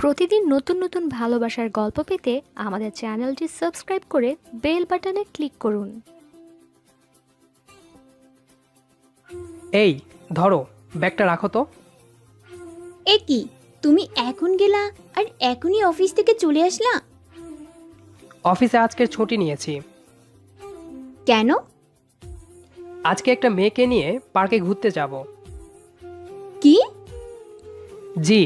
প্রতিদিন নতুন নতুন ভালোবাসার গল্প পেতে আমাদের চ্যানেলটি সাবস্ক্রাইব করে বেল বাটনে ক্লিক করুন। এই ধরো, ব্যাগটা রাখো তো। এ কি, তুমি এখন গেলা আর এখনই অফিস থেকে চলে আসলা? অফিসে আজকের ছুটি নিয়েছি। কেন? আজকে একটা মেয়েকে নিয়ে পার্কে ঘুরতে যাব। কি? জি।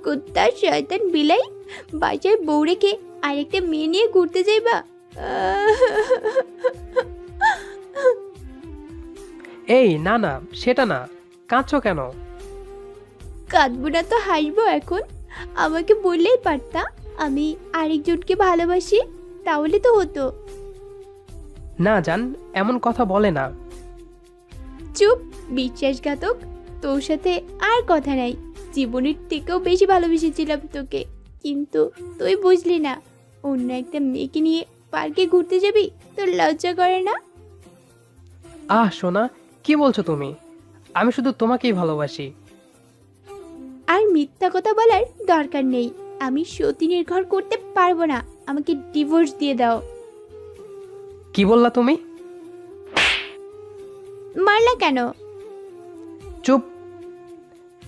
কুত্তা শয়তান বিলাই, বাসায় বউ রেখে আরেকটা মেয়ে নিয়ে ঘুরতে যাইবা? এই না না, সেটা না। কাঁদছো কেন? কাঁদবো না তো হাসবো এখন? আমাকে বললেই পারতা আমি আরেকজনকে ভালোবাসি, তাহলে তো হতো। না জান, এমন কথা বলে না। চুপ, বিশ্বাসঘাতক। তোর সাথে আর কথা নাই। জীবনের থেকেও বেশি ভালোবেসেছিলাম তোকে, কিন্তু তুই বুঝলি না। অন্য একটা মেয়েকে নিয়ে পার্কে ঘুরতে যাবি? তোর লজ্জা করে না? আহ সোনা, কি বলছো তুমি? আমি শুধু তোমাকেই ভালোবাসি। আর মিথ্যা কথা বলার দরকার নেই। আমি সতী নির্ভর করতে পারবো না। আমাকে ডিভোর্স দিয়ে দাও। কি বললা তুমি? মারলা কেন? চুপ।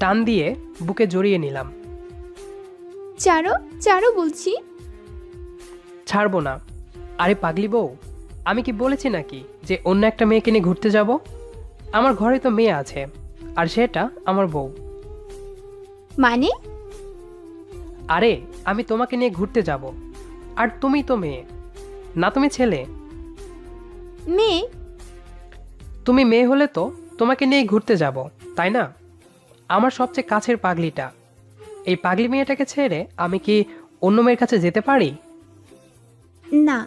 টান দিয়ে বুকে জড়িয়ে নিলাম। চারো চারো বলছি। ছাড়বো না। আরে পাগলি বউ, আমি কি বলেছি নাকি যে অন্য একটা মেয়েকে নিয়ে ঘুরতে যাব? আমার ঘরে তো মেয়ে আছে, আর সেটা আমার বউ। মানে? আরে আমি তোমাকে নিয়ে ঘুরতে যাব, আর তুমি তো মেয়ে না, তুমি ছেলে। মেয়ে? তুমি মেয়ে হলে তো তোমাকে নিয়ে ঘুরতে যাব, তাই না? আমার সবচেয়ে কাছের পাগলিটা। এই পাগলি মেয়েটাকে ছেড়ে আমি কি অন্য মেয়ের কাছে যেতে পারি? না।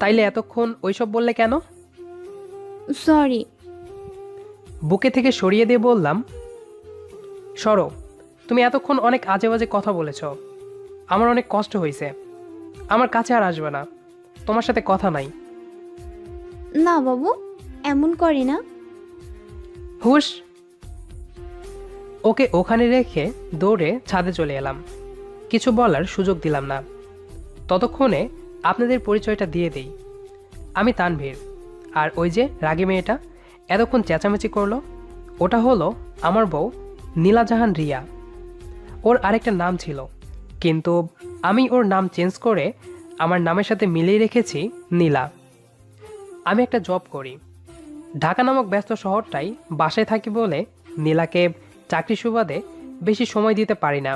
তাইলে এতক্ষণ ওইসব বললে কেন? সরি। বুকে থেকে সরিয়ে দিয়ে বললাম, সরো। তুমি এতক্ষণ অনেক আজে বাজে কথা বলেছ, আমার অনেক কষ্ট হয়েছে। আমার কাছে আর আসবে না, তোমার সাথে কথা নাই। না বাবু, এমন করে না। হুশ। ওকে ওখানে রেখে দৌড়ে ছাদে চলে এলাম। কিছু বলার সুযোগ দিলাম না। ততক্ষণে আপনাদের পরিচয়টা দিয়ে দেই। আমি তানভীর, আর ওই যে রাগী মেয়েটা এতক্ষণ চেঁচামেচি করলো, ওটা হলো আমার বউ নীলাজাহান রিয়া। ওর আরেকটা নাম ছিল, কিন্তু আমি ওর নাম চেঞ্জ করে আমার নামের সাথে মিলিয়ে রেখেছি নীলা। আমি একটা জব করি, ঢাকা নামক ব্যস্ত শহরটাই বাসায় থাকি বলে নীলাকে চাকরি সুবাদে বেশি সময় দিতে পারি না।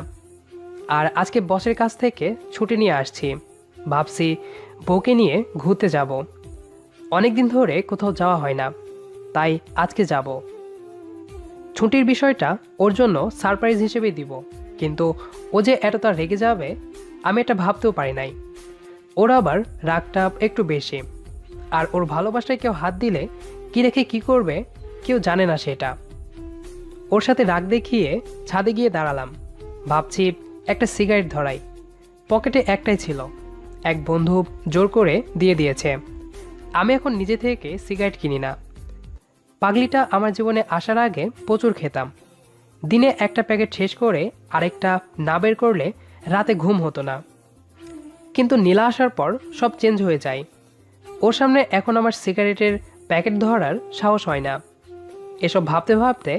আর আজকে বসের কাছ থেকে ছুটি নিয়ে আসছি। ভাবছি বউকে নিয়ে ঘুরতে যাব। অনেক দিন ধরে কোথাও যাওয়া হয় না, তাই আজকে যাব। ছুটির বিষয়টা ওর জন্য সারপ্রাইজ হিসেবে দিব, কিন্তু ও যে এতটা রেগে যাবে আমি এটা ভাবতেও পারি নাই। ওর আবার রাগটা একটু বেশি, আর ওর ভালোবাসায় কেউ হাত দিলে কি রেখে কি করবে কেউ জানে না সেটা। ওর সাথে রাগ দেখিয়ে ছাদে গিয়ে দাঁড়ালাম। ভাবছি একটা সিগারেট ধরাই। পকেটে একটাই ছিল, এক বন্ধু জোর করে দিয়ে দিয়েছে। আমি এখন নিজে থেকে সিগারেট কিনি না। পাগলিটা আমার জীবনে আসার আগে প্রচুর খেতাম। দিনে একটা প্যাকেট শেষ করে আরেকটা না বের করলে রাতে ঘুম হতো না। কিন্তু নীলা আসার পর সব চেঞ্জ হয়ে যায়। ওর সামনে এখন আমার সিগারেটের প্যাকেট ধরার সাহস হয় না। এসব ভাবতে ভাবতে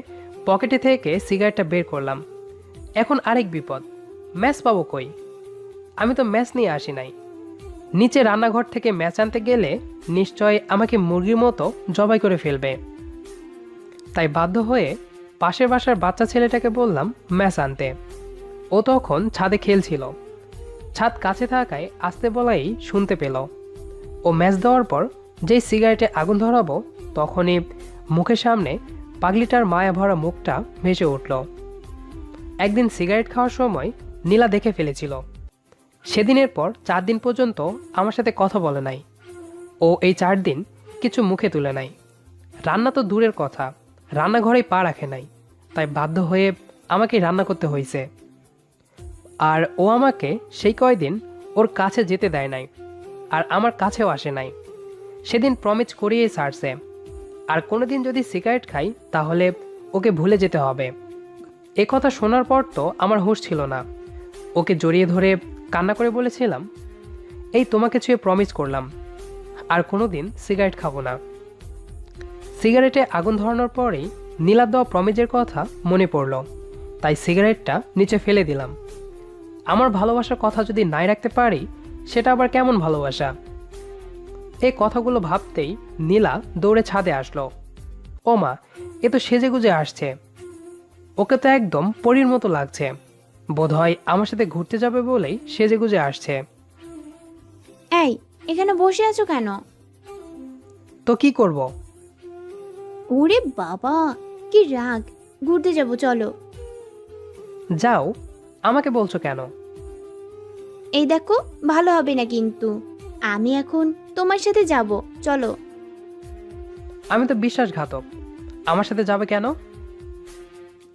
পকেটে থেকে সিগারেটটা বের করলাম। এখন আরেক বিপদ, ম্যাচ পাবো কই? আমি তো ম্যাচ নিয়ে আসি নাই। নিচে রান্নাঘর থেকে ম্যাচ আনতে গেলে নিশ্চয় আমাকে মুরগির মতো জবাই করে ফেলবে। তাই বাধ্য হয়ে পাশের বাসার বাচ্চা ছেলেটাকে বললাম ম্যাচ আনতে। ও তখন ছাদে খেলছিল। ছাদ কাছে থাকায় আসতে বলাই শুনতে পেল। ও ম্যাচ দেওয়ার পর যেই সিগারেটে আগুন ধরাবো, তখনই মুখের সামনে পাগলিটার মায়া ভরা মুখটা ভেসে উঠল। একদিন সিগারেট খাওয়ার সময় নীলা দেখে ফেলেছিল। সেদিনের পর 4 দিন পর্যন্ত আমার সাথে কথা বলে নাই। ও এই 4 দিন কিছু মুখে তুলে নাই। রান্না তো দূরের কথা, রান্নাঘরেই পা রাখে নাই। তাই বাধ্য হয়ে আমাকে রান্না করতে হয়েছে। আর ও আমাকে সেই কয়দিন ওর কাছে যেতে দেয় নাই, আর আমার কাছেও আসে নাই। সেদিন প্রমিস করিয়ে ছাড়ছে, আর কোনোদিন যদি সিগারেট খাই তাহলে ওকে ভুলে যেতে হবে। এ কথা শোনার পর তো আমার হুঁশ ছিল না। ওকে জড়িয়ে ধরে কান্না করে বলেছিলাম, এই তোমাকে ছুঁয়ে প্রমিস করলাম আর কোনোদিন সিগারেট খাবো না। সিগারেটে আগুন ধরানোর পরেই নীলার দেওয়া প্রমিজের কথা মনে পড়ল, তাই সিগারেটটা নিচে ফেলে দিলাম। আমার ভালোবাসার কথা যদি নাই রাখতে পারি, সেটা আবার কেমন ভালোবাসা? এই কথাগুলো ভাবতেই নীলা দৌড়ে ছাদে আসলো। ও মা, এ তো সেজেগুজে আসছে। ওকে তো একদম পরীর মতো লাগছে। বোধহয় আমার সাথে ঘুরতে যাবে বলেই সেজেগুজে আসছে। এই, এখানে বসে আছো কেন? তো কি করব? ওরে বাবা, কি রাগ! ঘুরতে যাব, চলো। যাও, আমাকে বলছো কেন? এই দেখো, ভালো হবে না কিন্তু। আমি এখন তোমার সাথে যাব, চলো। আমি তো বিশ্বাসঘাতক, আমার সাথে যাবে কেন?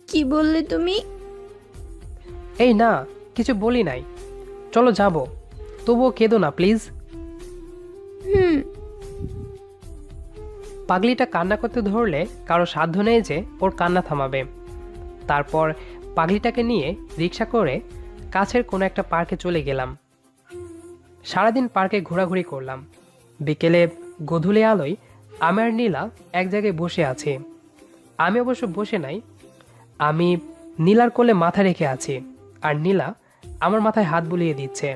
কি বললে তুমি? এই না, কিছু বলি নাই। চলো যাব, তবুও কেঁদো না প্লিজ। হুম। পাগলিটা কান্না করতে ধরলে কারো সাধ্য নেই যে ওর কান্না থামাবে। তারপর পাগলিটাকে নিয়ে রিক্সা করে কাছের কোনো একটা পার্কে চলে গেলাম। সারাদিন পার্কে ঘোরাঘুরি করলাম। বিকেলে গধূলি আলোয় আমি আর নীলা এক জায়গায় বসে আছি। আমি অবশ্য বসে নাই, আমি নীলার কোলে মাথা রেখে আছি, আর নীলা আমার মাথায় হাত বুলিয়ে দিচ্ছে।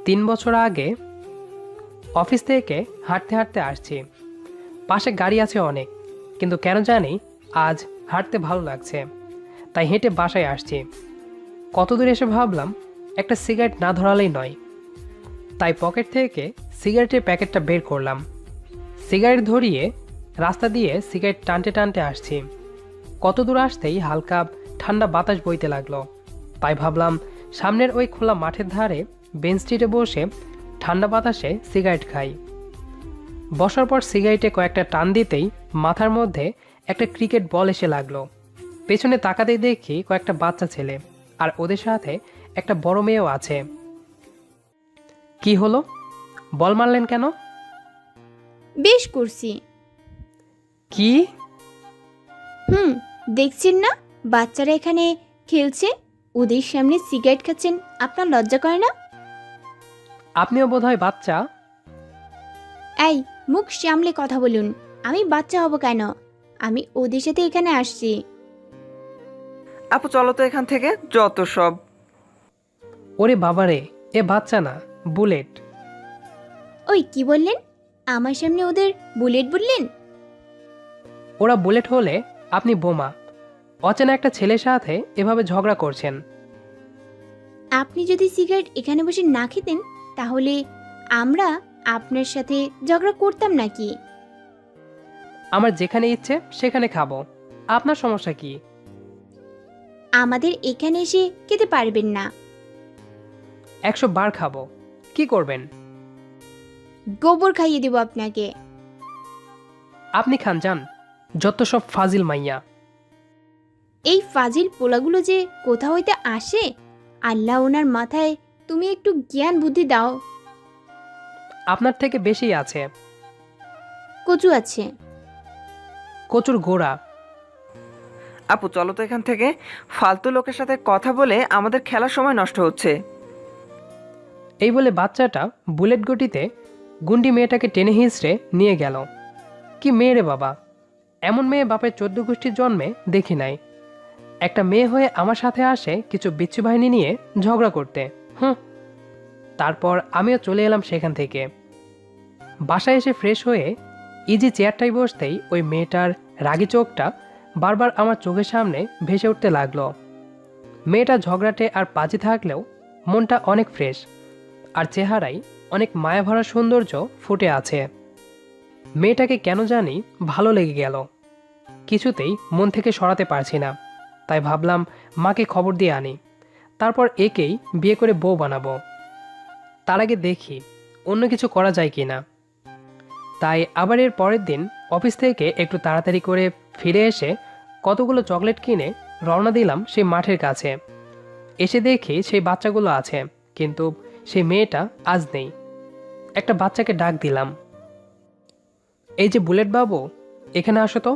3 বছর আগে অফিস থেকে হাঁটতে হাঁটতে আসছি। পাশে গাড়ি আছে অনেক, কিন্তু কেন জানি আজ হাঁটতে ভালো লাগছে, তাই হেঁটে বাসায় আসছি। কত দূর এসে ভাবলাম একটা সিগারেট না ধরালেই নয়, তাই পকেট থেকে সিগারেটের প্যাকেটটা বের করলাম। সিগারেট ধরিয়ে রাস্তা দিয়ে সিগারেট টানতে টানতে আসছি। কত দূর আসতেই হালকা ঠান্ডা বাতাস বইতে লাগলো, তাই ভাবলাম সামনের ওই খোলা মাঠের ধারে বেঞ্চটিতে বসে ঠান্ডা বাতাসে সিগারেট খাই। বসার পর সিগারেটে কয়েকটা টান দিতেই মাথার মধ্যে একটা ক্রিকেট বল এসে লাগলো। পেছনে তাকাতেই দেখি কয়েকটা বাচ্চা ছেলে, আর ওদের সাথে একটা বড় মেয়েও আছে। কি হলো, বল মারলেন কেন? বেশ করছি। কি? হুম, দেখছেন না বাচ্চারা এখানে খেলছে, ওদের সামনে সিগারেট খাচ্ছেন, আপনার লজ্জা করে না? আপনিও বোধহয় বাচ্চা। এই, মুখ সামলে কথা বলুন। আমি বাচ্চা হব কেন? আমি ওদের সাথে এখানে আসছি। আপু চলো তো এখান থেকে, যত সব। ওরে বাবারে, এ বাচ্চা না, বুলেট। ওই কি বললেন? আমার সামনে ওদের বুলেট বললেন? ওরা বুলেট হলে আপনি বোমা। অচেনা একটা ছেলের সাথে এভাবে ঝগড়া করছেন। আপনি যদি সিগারেট এখানে বসে না খেতেন, তাহলে আমরা আপনার সাথে ঝগড়া করতাম নাকি? আমার যেখানে ইচ্ছে সেখানে খাবো, আপনার সমস্যা কি? আমাদের এখানে এসে খেতে পারবেন না। 100 বার খাবো, কি করবেন? গোবর খাইয়ে দেব আপনাকে। আপনি খান যান, যত সব ফাজিল মাইয়া। এই ফাজিল পোলাগুলো যে কোথা হইতে আসে, আল্লাহ ওনার মাথায় তুমি একটু জ্ঞান বুদ্ধি দাও। আপনার থেকে বেশি আছে। কচু আছে। কচুর গোড়া। আপু চলো তো এখান থেকে, ফালতু লোকের সাথে কথা বলে আমাদের খেলার সময় নষ্ট হচ্ছে। এই বলে বাচ্চাটা বুলেট গটিতে গুন্ডি মেয়েটাকে টেনে হিঁচড়ে নিয়ে গেল। কি মেয়ে রে বাবা, এমন মেয়ে বাপের 14 গোষ্ঠীর জন্মে দেখি নাই। একটা মেয়ে হয়ে আমার সাথে আসে কিছু বিচ্ছু বাহিনী নিয়ে ঝগড়া করতে। তারপর আমিও চলে এলাম সেখান থেকে। বাসায় এসে ফ্রেশ হয়ে ইজি চেয়ারটাই বসতেই ওই মেয়েটার রাগী চোখটা বারবার আমার চোখের সামনে ভেসে উঠতে লাগলো। মেয়েটা ঝগড়াটে আর পাজি থাকলেও মনটা অনেক ফ্রেশ, আর চেহারায় অনেক মায়াভরা সৌন্দর্য ফুটে আছে। মেয়েটাকে কেন জানি ভালো লেগে গেল, কিছুতেই মন থেকে সরাতে পারছি না। তাই ভাবলাম মাকে খবর দিয়ে আনি, তারপর একেই বিয়ে করে বউ বানাবো। তার আগে দেখি অন্য কিছু করা যায় কি না। তাই আবার এর পরের দিন অফিস থেকে একটু তাড়াতাড়ি করে ফিরে এসে কতগুলো চকলেট কিনে রওনা দিলাম সেই মাঠের কাছে। এসে দেখি সেই বাচ্চাগুলো আছে, কিন্তু সেই মেয়েটা আজ নেই। একটা বাচ্চাকে ডাক দিলাম, এই যে বুলেট বাবু, এখানে আসো তো।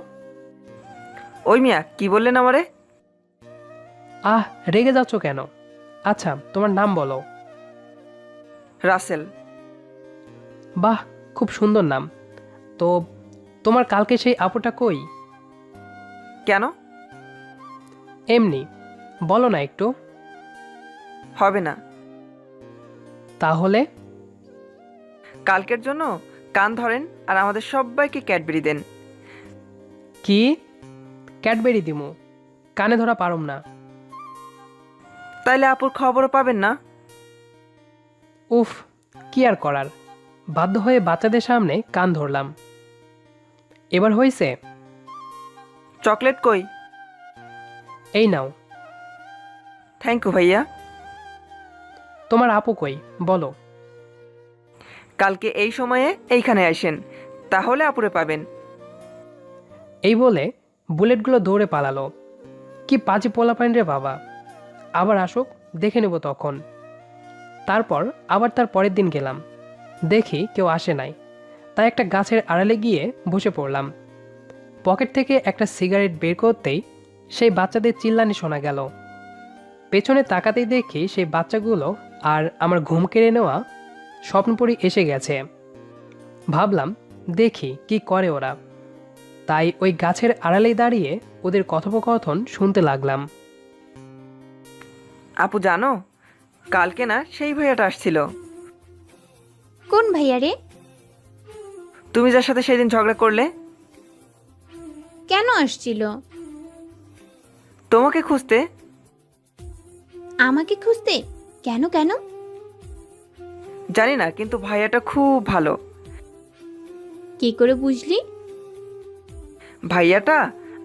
ওই মিয়া, কি বললেন আমারে? আহ, রেগে যাচ্ছ কেন? আচ্ছা, তোমার নাম বলো। রাসেল। বাহ, খুব সুন্দর নাম। তো তোমার কালকে সেই আপুটা কই? কেন? এমনি, বলো না একটু। হবে না। তাহলে? কালকের জন্য কান ধরেন আর আমাদের সবাইকে ক্যাডবেরি দেন। কি? ক্যাডবেরি দিমু? কানে ধরা পারুম না। তাইলে আপুর খবরও পাবেন না। উফ, কি আর করার, বাধ্য হয়ে বাচ্চাদের সামনে কান ধরলাম। এবার হয়েছে? চকলেট কই? এই নাও। থ্যাংক ইউ ভাইয়া। তোমার আপু কই বলো? কালকে এই সময়ে এইখানে আসেন, তাহলে আপুরে পাবেন। এই বলে বুলেটগুলো দৌড়ে পালালো। কি পাজি পোলাপাইন রে বাবা! আবার আসুক, দেখে নেব তখন। তারপর আবার তার পরের দিন গেলাম, দেখি কেউ আসে নাই, তাই একটা গাছের আড়ালে গিয়ে বসে পড়লাম। পকেট থেকে একটা সিগারেট বের করতেই সেই বাচ্চাদের চিল্লানি শোনা গেল। পেছনে তাকাতেই দেখি সেই বাচ্চাগুলো আর আমার ঘুম কেড়ে নেওয়া স্বপ্নপুরী এসে গেছে। ভাবলাম দেখি কি করে ওরা, তাই ওই গাছের আড়ালেই দাঁড়িয়ে ওদের কথোপকথন শুনতে লাগলাম। আপু জানো, কালকে না সেই ভাইয়াটা আসছিল। কোন ভাইয়া রে? তুমি যার সাথে সেদিন ঝগড়া করলে। কেন আসছিল? তোমাকে খুঁজতে। আমাকে খুঁজতে? কেন কেন? জানি না, কিন্তু ভাইয়াটা খুব ভালো। কি করে বুঝলি? ভাইয়াটা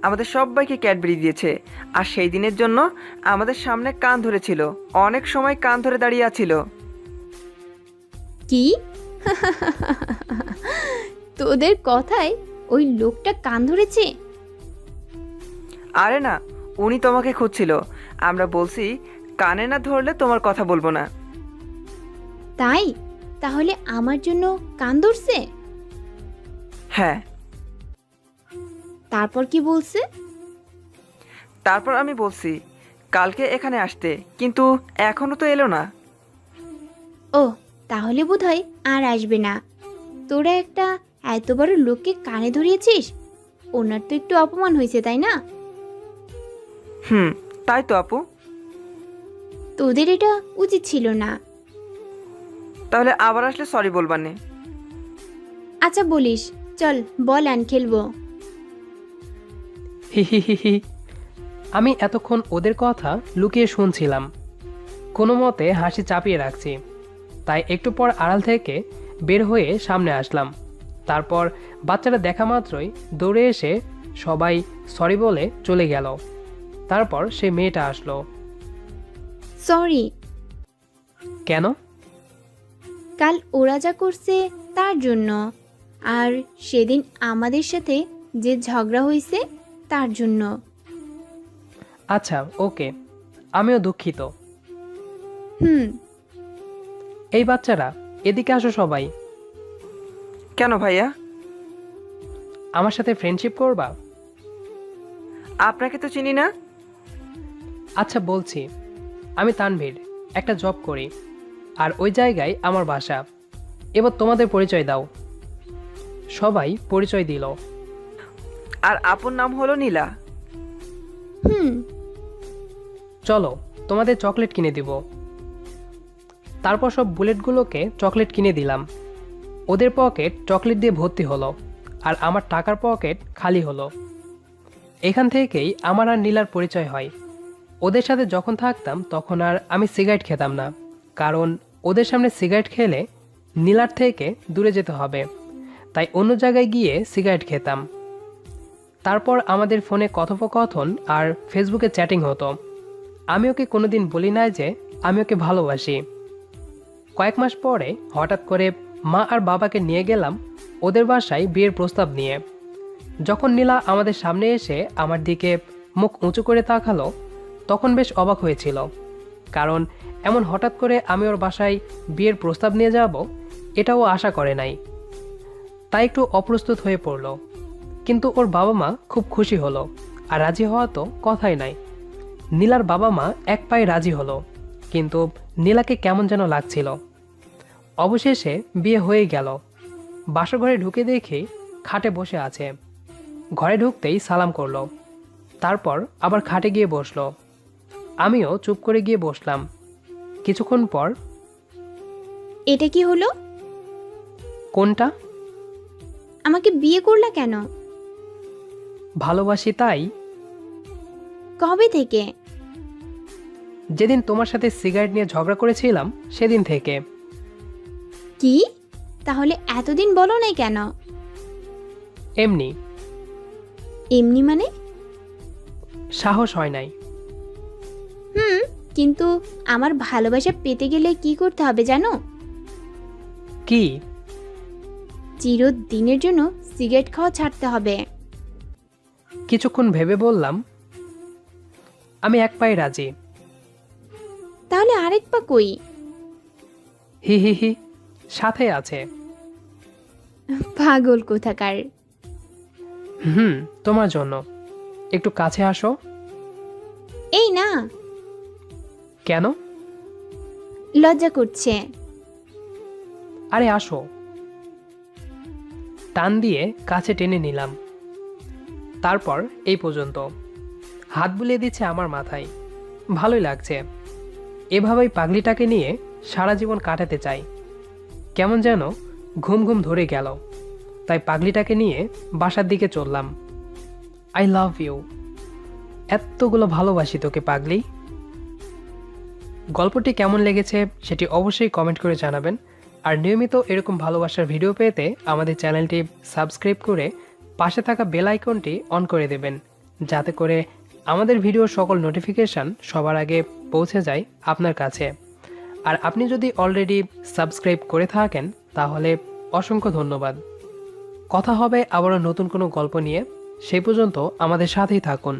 আমাদের সবাইকে ক্যাডবেরি দিয়েছে, আর সেই দিনের জন্য আমাদের সামনে কান ধরেছিল, অনেক সময় কান ধরে দাঁড়িয়ে আছিল। কি? তোদের কথায় ওই লোকটা কান ধরেছে? আরে না, উনি তোমাকে খুঁজছিল। আমরা বলছি কানে না ধরলে তোমার কথা বলবো না। তাই? তাহলে আমার জন্য কান ধরছে? হ্যাঁ। তারপর কি বলছে? তারপর আমি বলছি কালকে এখানে আসতে, কিন্তু এখনো তো এলো না। ও, তাহলে বোধহয় আর আসবে না। তোরা একটা এত বড় লোককে কানে ধরিয়েছিস, ওনার তো একটু অপমান হয়েছে, তাই না? তাই তো আপু। তোদের এটা উচিত ছিল না। তাহলে আবার আসলে সরি বলবানে। আচ্ছা বলিস, চল বল আন খেলবো। হি হি হি হি। আমি এতক্ষণ ওদের কথা লুকিয়ে শুনছিলাম, কোনো মতে হাসি চাপিয়ে রাখছি। তাই একটু পর আড়াল থেকে বের হয়ে সামনে আসলাম। তারপর বাচ্চারা দেখা মাত্রই দৌড়ে এসে সবাই সরি বলে চলে গেল। তারপর সেই মেয়েটা আসলো। সরি। কেন? কাল ওরা যা করছে তার জন্য, আর সেদিন আমাদের সাথে যে ঝগড়া হয়েছে তার জন্য। আচ্ছা, ওকে, আমিও দুঃখিত। হুম। এই বাচ্চারা, এদিকে আসো সবাই। কেন ভাইয়া? আমার সাথে ফ্রেন্ডশিপ করবা? আপনাকে তো চিনি না। আচ্ছা বলছি, আমি তানভীর, একটা জব করি, আর ওই জায়গায় আমার বাসা। এবার তোমাদের পরিচয় দাও। সবাই পরিচয় দিল। আর আপুর নাম হলো নীলা। হুম। চলো, তোমাদের চকলেট কিনে দিব। তারপর সব বুলেটগুলোকে চকলেট কিনে দিলাম। ওদের পকেট চকলেট দিয়ে ভর্তি হলো, আর আমার টাকার পকেট খালি হলো। এখান থেকেই আমার আর নীলার পরিচয় হয়। ওদের সাথে যখন থাকতাম তখন আর আমি সিগারেট খেতাম না, কারণ ওদের সামনে সিগারেট খেলে নীলার থেকে দূরে যেতে হবে, তাই অন্য জায়গায় গিয়ে সিগারেট খেতাম। তারপর আমাদের ফোনে কথোপকথন আর ফেসবুকে চ্যাটিং হতো। আমি ওকে কোনোদিন বলি না যে আমি ওকে ভালোবাসি। কয়েক মাস পরে হঠাৎ করে মা আর বাবাকে নিয়ে গেলাম ওদের বাসায় বিয়ের প্রস্তাব নিয়ে। যখন নীলা আমাদের সামনে এসে আমার দিকে মুখ উঁচু করে তাকালো, তখন বেশ অবাক হয়েছিল, কারণ এমন হঠাৎ করে আমি ওর বাসায় বিয়ের প্রস্তাব নিয়ে যাব এটাও আশা করে নাই। তাই একটু অপ্রস্তুত হয়ে পড়ল, কিন্তু ওর বাবা মা খুব খুশি হলো, আর রাজি হওয়া তো কথাই নাই। নীলার বাবা মা এক পায়ে রাজি হলো, কিন্তু নীলাকে কেমন যেন লাগছিল। অবশেষে বিয়ে হয়ে গেল। বাসঘরে ঢুকে দেখি খাটে বসে আছে। ঘরে ঢুকতেই সালাম করলো, তারপর আবার খাটে গিয়ে বসলো। আমিও চুপ করে গিয়ে বসলাম। কিছুক্ষণ পর, এটা কি হলো? কোনটা? আমাকে বিয়ে করলা কেন? ভালোবাসি তাই। কবে থেকে? যেদিন তোমার সাথে সিগারেট নিয়ে ঝগড়া করেছিলাম সেদিন থেকে। কি? তাহলে এতদিন বলো নাই কেন? এমনি, এমনি মানে? সাহস হয় নাই। কিন্তু আমার ভালোবাসা পেতে গেলে কি করতে হবে জানো? কি? চিরদিনের জন্য সিগারেট খাওয়া ছাড়তে হবে। কিছুক্ষণ ভেবে বললাম, আমি এক পায়ে রাজি। তাহলে আরেক পা কই? হি হি হি, সাথে আছে। পাগল কোথাকার। তোমার জন্য। একটু কাছে আসো। এই না, কেন? লজ্জা করছে। আরে আসো। টান দিয়ে কাছে টেনে নিলাম। তারপর এই পর্যন্ত। হাত বুলিয়ে দিচ্ছে আমার মাথায়। ভালোই লাগছে। এভাবেই পাগলিটাকে নিয়ে সারা জীবন কাটাতে চাই। কেমন যেন ঘুম ঘুম ধরে গেল, তাই পাগলিটাকে নিয়ে বাসার দিকে চললাম। I love you. এতগুলো ভালোবাসি তোকে পাগলি। গল্পটি কেমন লেগেছে সেটি অবশ্যই কমেন্ট করে জানাবেন। আর নিয়মিত এরকম ভালোবাসার ভিডিও পেতে আমাদের চ্যানেলটি সাবস্ক্রাইব করে পাশে থাকা বেল আইকনটি অন করে দেবেন, যাতে করে আমাদের ভিডিওর সকল নোটিফিকেশান সবার আগে পৌঁছে যায় আপনার কাছে। আর আপনি যদি অলরেডি সাবস্ক্রাইব করে থাকেন তাহলে অসংখ্য ধন্যবাদ। কথা হবে আবারও নতুন কোনো গল্প নিয়ে। সেই পর্যন্ত আমাদের সাথেই থাকুন।